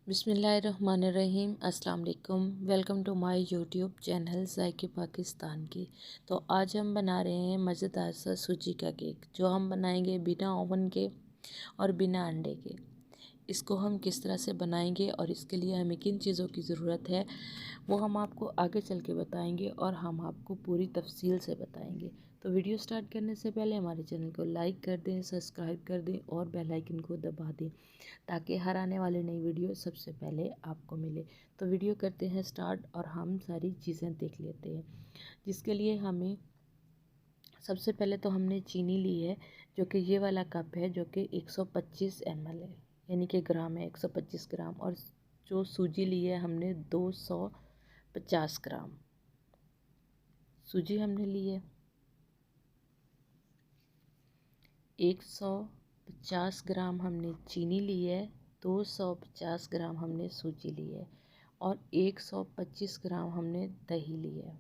बिस्मिल्लाहिर्रहमानिर्रहीम। अस्सलाम वालेकुम। Welcome to my YouTube channel ज़ायके पाकिस्तान की। तो आज हम बना रहे हैं मज़ेदार सा सूजी का केक, जो हम बनाएंगे बिना ओवन के और बिना अंडे के। इसको हम किस तरह से बनाएंगे और इसके लिए हमें किन चीज़ों की ज़रूरत है वो हम आपको आगे चल के बताएंगे और हम आपको पूरी तफसील से बताएंगे। तो वीडियो स्टार्ट करने से पहले हमारे चैनल को लाइक कर दें, सब्सक्राइब कर दें और बेल आइकन को दबा दें, ताकि हर आने वाली नई वीडियो सबसे पहले आपको मिले। तो वीडियो करते हैं स्टार्ट और हम सारी चीज़ें देख लेते हैं। जिसके लिए हमें सबसे पहले तो हमने चीनी ली है, जो कि ये वाला कप है, जो कि 125 ml है, यानी कि ग्राम है, 125 ग्राम। और जो सूजी ली है हमने 250 ग्राम सूजी हमने ली है। 150 ग्राम हमने चीनी ली है, 250 ग्राम हमने सूजी ली है और 125 ग्राम हमने दही ली है।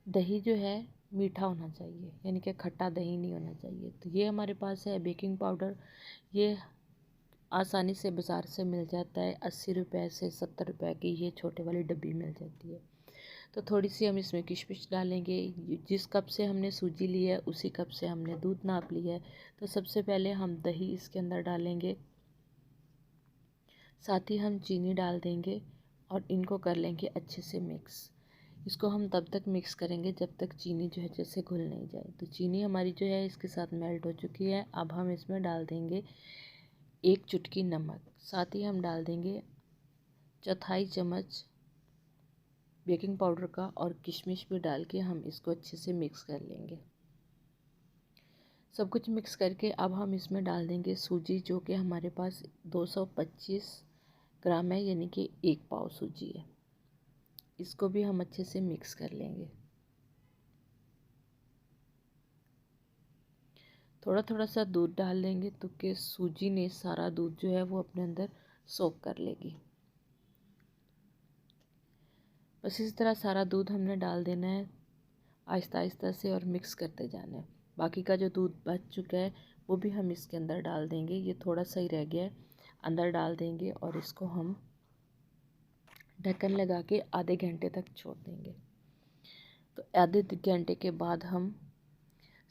दही जो है मीठा होना चाहिए, यानी कि खट्टा दही नहीं होना चाहिए। तो ये हमारे पास है बेकिंग पाउडर। ये आसानी से बाज़ार से मिल जाता है, 80 रुपये से 70 रुपये की ये छोटे वाली डब्बी मिल जाती है। तो थोड़ी सी हम इसमें किशमिश डालेंगे। जिस कप से हमने सूजी ली है उसी कप से हमने दूध नाप लिया है। तो सबसे पहले हम दही इसके अंदर डालेंगे, साथ ही हम चीनी डाल देंगे और इनको कर लेंगे अच्छे से मिक्स। इसको हम तब तक मिक्स करेंगे जब तक चीनी जो है जैसे घुल नहीं जाए। तो चीनी हमारी जो है इसके साथ मेल्ट हो चुकी है। अब हम इसमें डाल देंगे 1 चुटकी नमक, साथ ही हम डाल देंगे चौथाई चम्मच बेकिंग पाउडर का और किशमिश भी डाल के हम इसको अच्छे से मिक्स कर लेंगे। सब कुछ मिक्स करके अब हम इसमें डाल देंगे सूजी, जो कि हमारे पास 225 ग्राम है, यानी कि 1 पाव सूजी है। इसको भी हम अच्छे से मिक्स कर लेंगे। थोड़ा थोड़ा सा दूध डाल देंगे तो कि सूजी ने सारा दूध जो है वो अपने अंदर सोख कर लेगी। बस इस तरह सारा दूध हमने डाल देना है आहिस्ता आहिस्ता से और मिक्स करते जाना है। बाकी का जो दूध बच चुका है वो भी हम इसके अंदर डाल देंगे। ये थोड़ा सा ही रह गया है, अंदर डाल देंगे और इसको हम ढक्कन लगा के आधे घंटे तक छोड़ देंगे। तो आधे घंटे के बाद हम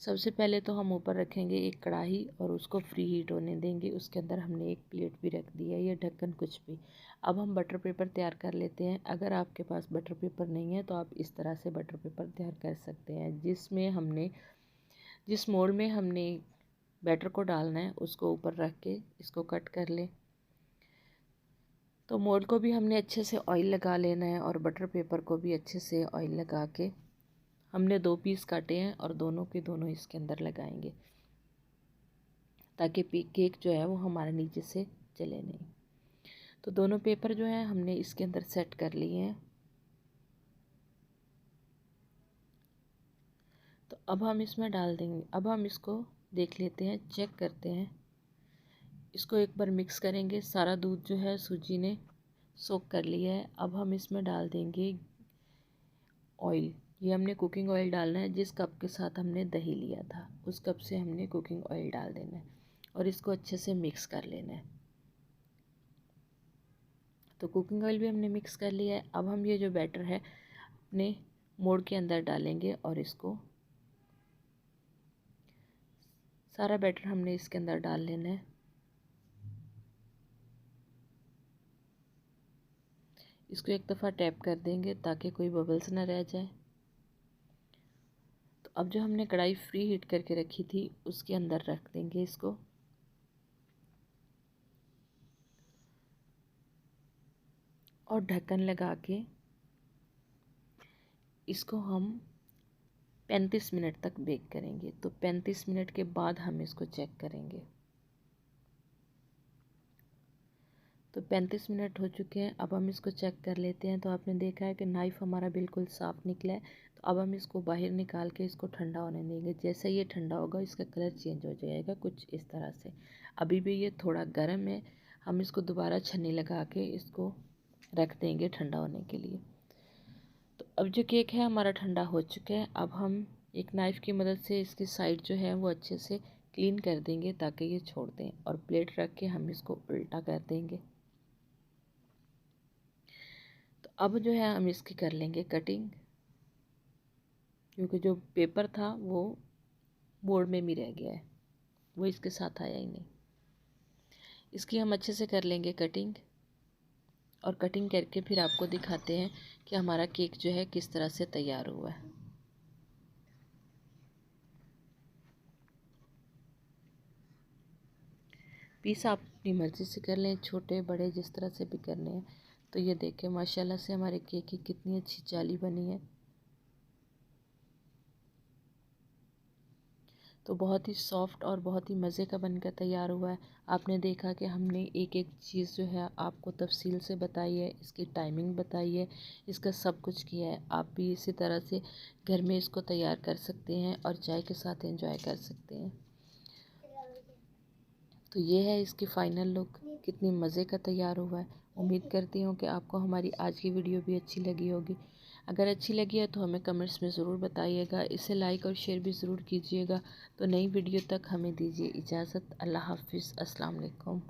सबसे पहले तो हम ऊपर रखेंगे एक कढ़ाई और उसको फ्री हीट होने देंगे। उसके अंदर हमने एक प्लेट भी रख दी है, या ढक्कन कुछ भी। अब हम बटर पेपर तैयार कर लेते हैं। अगर आपके पास बटर पेपर नहीं है तो आप इस तरह से बटर पेपर तैयार कर सकते हैं, जिस मोल्ड में हमने बैटर को डालना है उसको ऊपर रख के इसको कट कर लें। तो मोल्ड को भी हमने अच्छे से ऑयल लगा लेना है और बटर पेपर को भी अच्छे से ऑयल लगा के हमने 2 पीस काटे हैं और दोनों के दोनों इसके अंदर लगाएंगे, ताकि केक जो है वो हमारे नीचे से जले नहीं। तो दोनों पेपर जो है हमने इसके अंदर सेट कर लिए हैं। तो अब हम इसमें डाल देंगे। अब हम इसको देख लेते हैं, चेक करते हैं। इसको एक बार मिक्स करेंगे। सारा दूध जो है सूजी ने सोख कर लिया है। अब हम इसमें डाल देंगे ऑयल। ये हमने कुकिंग ऑयल डालना है। जिस कप के साथ हमने दही लिया था उस कप से हमने कुकिंग ऑयल डाल देना है और इसको अच्छे से मिक्स कर लेना है। तो कुकिंग ऑयल भी हमने मिक्स कर लिया है। अब हम ये जो बैटर है अपने मोल्ड के अंदर डालेंगे और इसको सारा बैटर हमने इसके अंदर डाल लेना है। इसको एक दफ़ा टैप कर देंगे ताकि कोई बबल्स ना रह जाए। तो अब जो हमने कढ़ाई फ्री हीट करके रखी थी उसके अंदर रख देंगे इसको और ढक्कन लगा के इसको हम 35 मिनट तक बेक करेंगे। तो 35 मिनट के बाद हम इसको चेक करेंगे। तो 35 मिनट हो चुके हैं। अब हम इसको चेक कर लेते हैं। तो आपने देखा है कि नाइफ़ हमारा बिल्कुल साफ़ निकला है। तो अब हम इसको बाहर निकाल के इसको ठंडा होने देंगे। जैसे ये ठंडा होगा इसका कलर चेंज हो जाएगा कुछ इस तरह से। अभी भी ये थोड़ा गर्म है। हम इसको दोबारा छन्नी लगा के इसको रख देंगे ठंडा होने के लिए। तो अब जो केक है हमारा ठंडा हो चुका है। अब हम एक नाइफ़ की मदद से इसकी साइड जो है वो अच्छे से क्लीन कर देंगे ताकि ये छोड़ दें। और प्लेट रख के हम इसको उल्टा कर देंगे। तो अब जो है हम इसकी कर लेंगे कटिंग, क्योंकि जो पेपर था वो बोर्ड में भी रह गया है, वो इसके साथ आया ही नहीं। इसकी हम अच्छे से कर लेंगे कटिंग, और कटिंग करके फिर आपको दिखाते हैं कि हमारा केक जो है किस तरह से तैयार हुआ है। पीस आप अपनी मर्ज़ी से कर लें, छोटे बड़े जिस तरह से भी करने हैं। तो ये देखें माशाल्लाह से हमारे केक की कितनी अच्छी जाली बनी है। तो बहुत ही सॉफ्ट और बहुत ही मज़े का बनकर तैयार हुआ है। आपने देखा कि हमने एक एक चीज़ जो है आपको तफसील से बताई है, इसकी टाइमिंग बताई है, इसका सब कुछ किया है। आप भी इसी तरह से घर में इसको तैयार कर सकते हैं और चाय के साथ एंजॉय कर सकते हैं। तो ये है इसकी फ़ाइनल लुक, कितनी मज़े का तैयार हुआ है। उम्मीद करती हूँ कि आपको हमारी आज की वीडियो भी अच्छी लगी होगी। अगर अच्छी लगी है तो हमें कमेंट्स में ज़रूर बताइएगा। इसे लाइक और शेयर भी ज़रूर कीजिएगा। तो नई वीडियो तक हमें दीजिए इजाज़त। अल्लाह हाफ़िज़। अस्सलाम वालेकुम।